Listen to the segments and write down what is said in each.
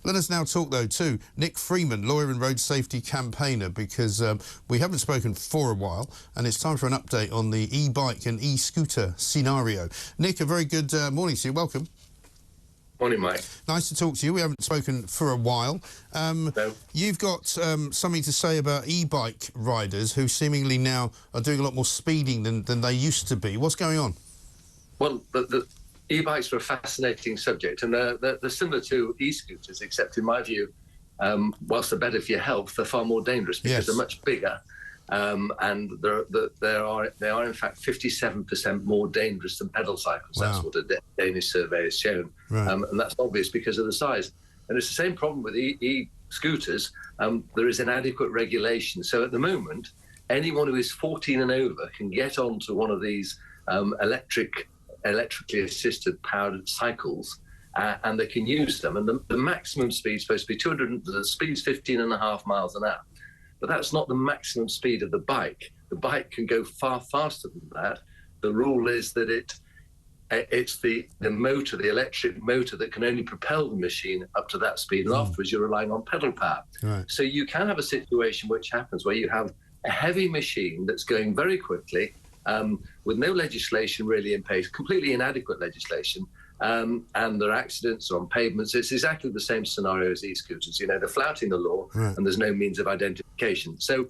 Let us now talk, though, to Nick Freeman, lawyer and road safety campaigner, because we haven't spoken for a while, and it's time for an update on the e-bike and e-scooter scenario. Nick, a very good morning to you. Welcome. Morning, Mike. Nice to talk to you. We haven't spoken for a while. No. You've got something to say about e-bike riders who seemingly now are doing a lot more speeding than they used to be. What's going on? Well, the e-bikes are a fascinating subject, and they're similar to e-scooters, except in my view, whilst they're better for your health, they're far more dangerous because they're much bigger, and they are in fact 57% more dangerous than pedal cycles. Wow. That's what a Danish survey has shown, and that's obvious because of the size. And it's the same problem with e-scooters. There is inadequate regulation. So at the moment, anyone who is 14 and over can get onto one of these electrically assisted powered cycles, and they can use them. And the maximum speed is supposed to be 200. The speed's 15.5 miles an hour, but that's not the maximum speed of the bike. The bike can go far faster than that. The rule is that it's the motor, the electric motor, that can only propel the machine up to that speed, and afterwards you're relying on pedal power. Right. So you can have a situation which happens where you have a heavy machine that's going very quickly, with no legislation really in place, completely inadequate legislation, and there are accidents on pavements. It's exactly the same scenario as e-scooters. You know, they're flouting the law, and there's no means of identification. So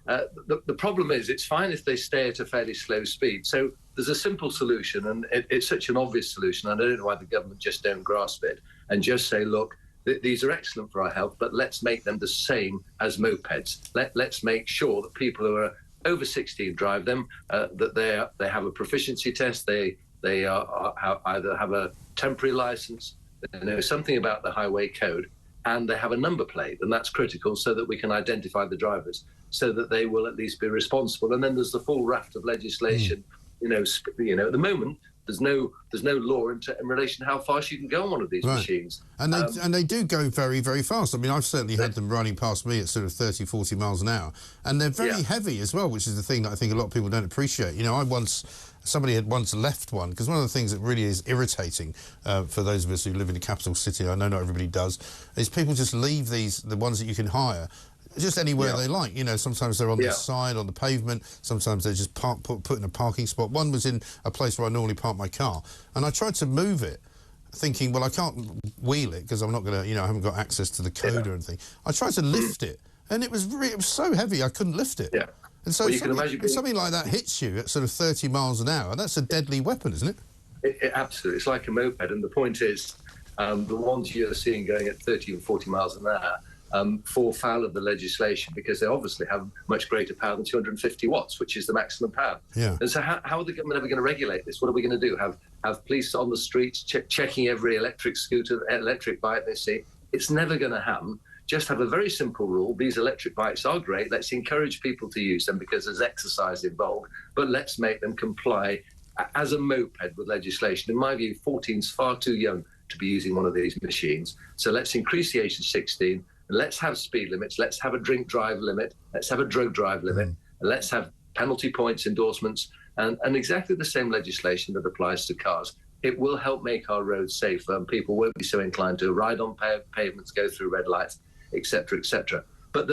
the problem is, it's fine if they stay at a fairly slow speed. So there's a simple solution, and it's such an obvious solution. I don't know why the government just don't grasp it and just say, look, these are excellent for our health, but let's make them the same as mopeds. Let's make sure that people who are over 16 drive them, that they have a proficiency test, they either have a temporary license, they know something about the highway code, and they have a number plate, and that's critical so that we can identify the drivers, so that they will at least be responsible. And then there's the full raft of legislation. You know, at the moment, there's no law in relation to how fast you can go on one of these machines. And they do go very, very fast. I mean, I've certainly had them running past me at sort of 30, 40 miles an hour. And they're very heavy as well, which is the thing that I think a lot of people don't appreciate. You know, somebody had once left one, because one of the things that really is irritating for those of us who live in the capital city, I know not everybody does, is people just leave the ones that you can hire, just anywhere they like. You know, sometimes they're on the side, on the pavement. Sometimes they're just put in a parking spot. One was in a place where I normally park my car, and I tried to move it, thinking, well, I can't wheel it because I'm not going to, you know, I haven't got access to the code or anything. I tried to lift it, and it was so heavy I couldn't lift it. Yeah. And so something like that hits you at sort of 30 miles an hour. That's a deadly weapon, isn't it? It absolutely. It's like a moped, and the point is, the ones you're seeing going at 30 and 40 miles an hour fall foul of the legislation, because they obviously have much greater power than 250 watts, which is the maximum power. Yeah. And so how are the government ever going to regulate this? What are we going to do? Have police on the streets checking every electric scooter, electric bike they see? It's never going to happen. Just have a very simple rule. These electric bikes are great. Let's encourage people to use them because there's exercise involved, but let's make them comply as a moped with legislation. In my view, 14 is far too young to be using one of these machines. So let's increase the age to 16. And let's have speed limits. Let's have a drink drive limit. Let's have a drug drive limit. And let's have penalty points, endorsements, and exactly the same legislation that applies to cars. It will help make our roads safer, and people won't be so inclined to ride on pavements, go through red lights, etc., etc. But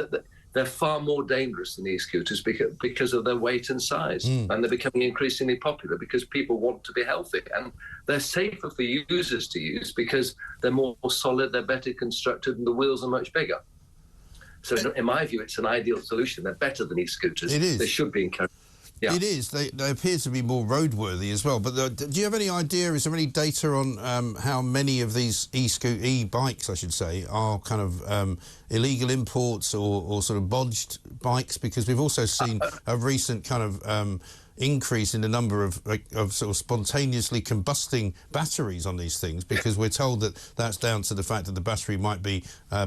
they're far more dangerous than e-scooters because of their weight and size, and they're becoming increasingly popular because people want to be healthy, and they're safer for users to use because they're more solid, they're better constructed, and the wheels are much bigger. So in my view, it's an ideal solution. They're better than e-scooters. It is. They should be encouraged. Yeah. It is. They appear to be more roadworthy as well. But do you have any idea, is there any data on how many of these e-bikes, I should say, are kind of illegal imports or sort of bodged bikes? Because we've also seen a recent kind of increase in the number of sort of spontaneously combusting batteries on these things, because we're told that that's down to the fact that the battery might be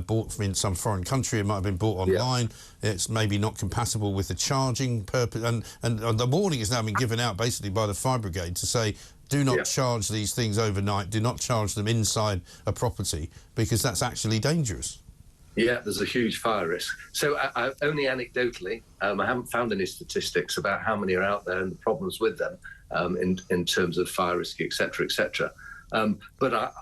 bought from in some foreign country, it might have been bought online, it's maybe not compatible with the charging purpose, and the warning has now been given out basically by the fire brigade to say, do not charge these things overnight, do not charge them inside a property, because that's actually dangerous. Yeah, there's a huge fire risk. So I only anecdotally, I haven't found any statistics about how many are out there and the problems with them in terms of fire risk, etc., etc. But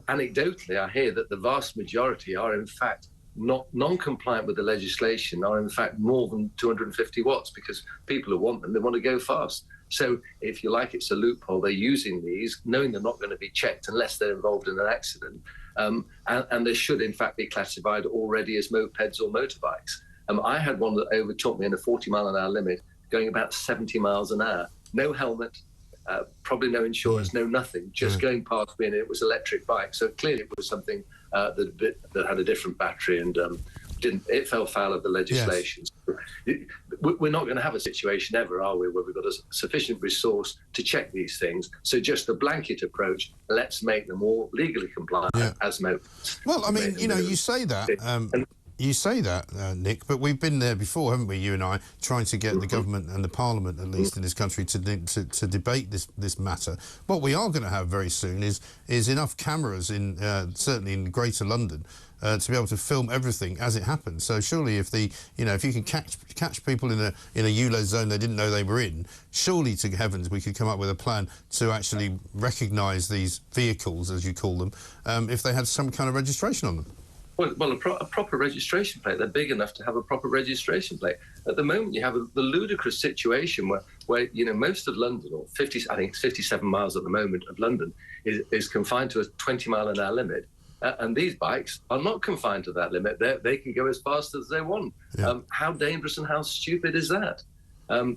anecdotally, I hear that the vast majority are in fact not non-compliant with the legislation, are in fact more than 250 watts, because people who want them, they want to go fast. So if you like, it's a loophole. They're using these, knowing they're not going to be checked unless they're involved in an accident. And they should, in fact, be classified already as mopeds or motorbikes. I had one that overtook me in a 40-mile-an-hour limit, going about 70 miles an hour. No helmet, probably no insurance, no nothing, just going past me, and it was an electric bike. So clearly it was something that had a different battery and it fell foul of the legislation. Yes. We're not going to have a situation ever, are we, where we've got a sufficient resource to check these things. So just a blanket approach, let's make them all legally compliant as mopeds. Well, I mean, you know, you say that. You say that, Nick, but we've been there before, haven't we, you and I, trying to get the government and the parliament, at least in this country, to debate this matter. What we are going to have very soon is enough cameras, certainly in Greater London, to be able to film everything as it happens. So surely, if you can catch people in a ULEZ zone they didn't know they were in, surely to heavens we could come up with a plan to actually recognise these vehicles, as you call them, if they had some kind of registration on them. Well, a proper registration plate. They're big enough to have a proper registration plate. At the moment, you have the ludicrous situation where most of London, or I think it's 57 miles at the moment of London, is confined to a 20-mile-an-hour limit. And these bikes are not confined to that limit. They can go as fast as they want. Yeah. How dangerous and how stupid is that?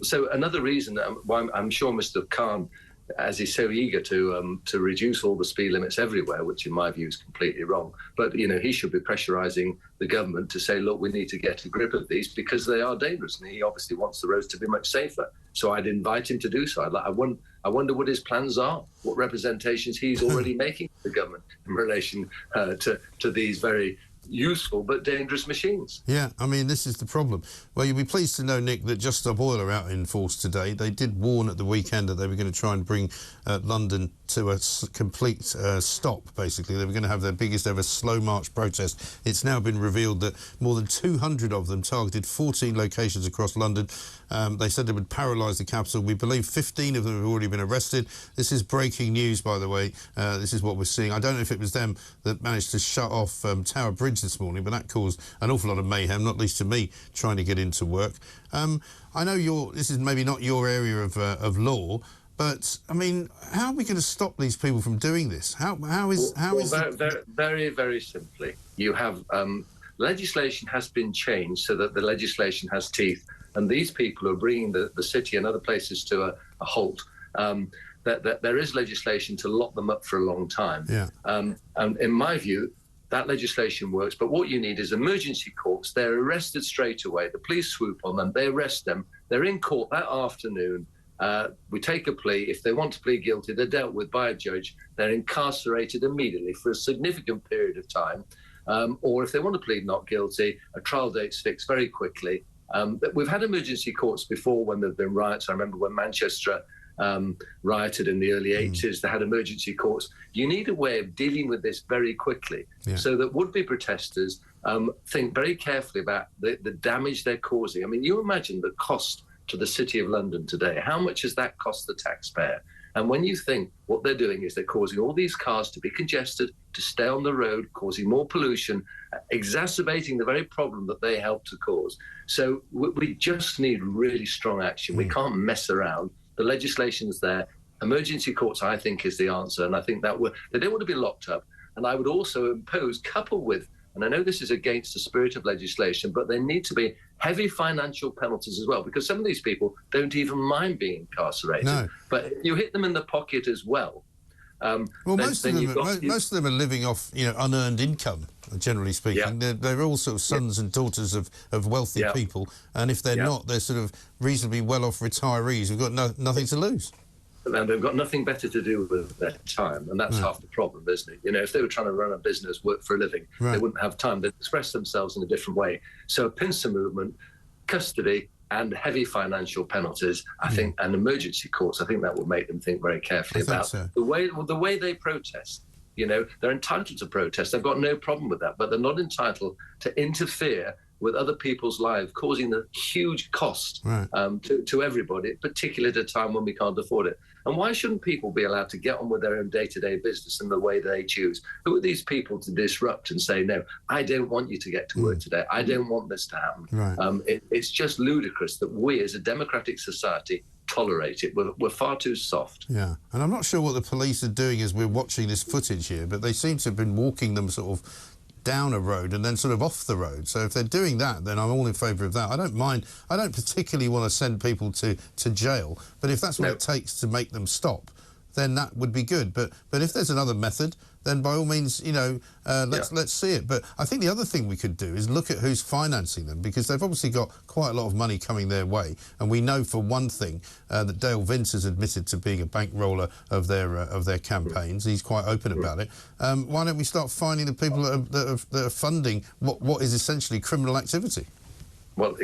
So another reason why I'm sure Mr. Khan, as he's so eager to reduce all the speed limits everywhere, which in my view is completely wrong. But, he should be pressurising the government to say, look, we need to get a grip of these because they are dangerous. And he obviously wants the roads to be much safer. So I'd invite him to do so. I wonder what his plans are, what representations he's already making to the government in relation to these very useful but dangerous machines. Yeah, I mean, this is the problem. Well, you'll be pleased to know, Nick, that Just Stop Oil are out in force today. They did warn at the weekend that they were going to try and bring London to a complete stop, basically. They were going to have their biggest ever slow march protest. It's now been revealed that more than 200 of them targeted 14 locations across London. They said they would paralyse the capital. We believe 15 of them have already been arrested. This is breaking news, by the way. This is what we're seeing. I don't know if it was them that managed to shut off Tower Bridge this morning, but that caused an awful lot of mayhem, not least to me trying to get into work. I know this is maybe not your area of law, but I mean, how are we going to stop these people from doing this? Very, very simply, you have legislation has been changed so that the legislation has teeth, and these people are bringing the city and other places to a halt. That there is legislation to lock them up for a long time. Yeah. And in my view, that legislation works, but what you need is emergency courts. They're arrested straight away. The police swoop on them. They arrest them. They're in court that afternoon. We take a plea. If they want to plead guilty, they're dealt with by a judge. They're incarcerated immediately for a significant period of time. Or if they want to plead not guilty, a trial date's fixed very quickly. We've had emergency courts before when there have been riots. I remember when Manchester rioted in the early 80s, they had emergency courts. You need a way of dealing with this very quickly so that would-be protesters think very carefully about the damage they're causing. I mean, you imagine the cost to the City of London today. How much has that cost the taxpayer? And when you think what they're doing is they're causing all these cars to be congested, to stay on the road, causing more pollution, exacerbating the very problem that they help to cause. So we just need really strong action. We can't mess around. The legislation's there. Emergency courts, I think, is the answer. And I think that they don't want to be locked up. And I would also impose, coupled with, and I know this is against the spirit of legislation, but there need to be heavy financial penalties as well, because some of these people don't even mind being incarcerated. No. But if you hit them in the pocket as well. Most of them are living off, unearned income, generally speaking. Yeah. They're all sort of sons and daughters of wealthy people, and if they're not, they're sort of reasonably well-off retarees who've got nothing to lose. And they've got nothing better to do with their time, and that's half the problem, isn't it? If they were trying to run a business, work for a living, they wouldn't have time. They'd express themselves in a different way. So a pincer movement, custody, and heavy financial penalties, I think, and emergency courts, I think that will make them think very carefully about the way they protest. They're entitled to protest. They've got no problem with that, but they're not entitled to interfere with other people's lives, causing a huge cost to everybody, particularly at a time when we can't afford it. And why shouldn't people be allowed to get on with their own day-to-day business in the way they choose? Who are these people to disrupt and say, no, I don't want you to get to work today. I don't want this to happen. Right. It's just ludicrous that we as a democratic society tolerate it. We're far too soft. Yeah, and I'm not sure what the police are doing as we're watching this footage here, but they seem to have been walking them sort of down a road and then sort of off the road. So if they're doing that, then I'm all in favour of that. I don't mind. I don't particularly want to send people to jail, but if that's what it takes to make them stop, then that would be good. But if there's another method, then by all means, you know, let's see it. But I think the other thing we could do is look at who's financing them, because they've obviously got quite a lot of money coming their way. And we know for one thing that Dale Vince has admitted to being a bankroller of their campaigns. He's quite open about it. Why don't we start finding the people that are funding what is essentially criminal activity? Well,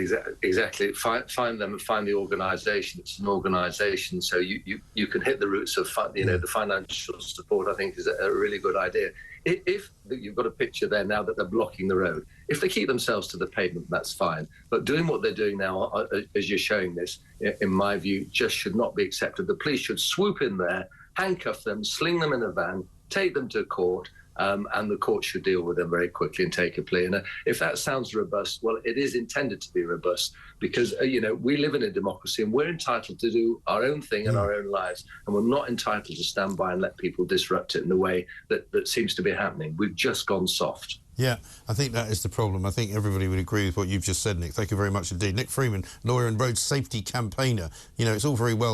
exactly. Find them and find the organisation. It's an organisation, so you can hit the roots of the financial support. I think is a really good idea. If you've got a picture there now that they're blocking the road, if they keep themselves to the pavement, that's fine. But doing what they're doing now, as you're showing this, in my view, just should not be accepted. The police should swoop in there, handcuff them, sling them in a van, take them to court. And the court should deal with them very quickly and take a plea. And if that sounds robust, well, it is intended to be robust because, we live in a democracy and we're entitled to do our own thing in our own lives. And we're not entitled to stand by and let people disrupt it in the way that seems to be happening. We've just gone soft. Yeah, I think that is the problem. I think everybody would agree with what you've just said, Nick. Thank you very much indeed. Nick Freeman, lawyer and road safety campaigner. You know, it's all very well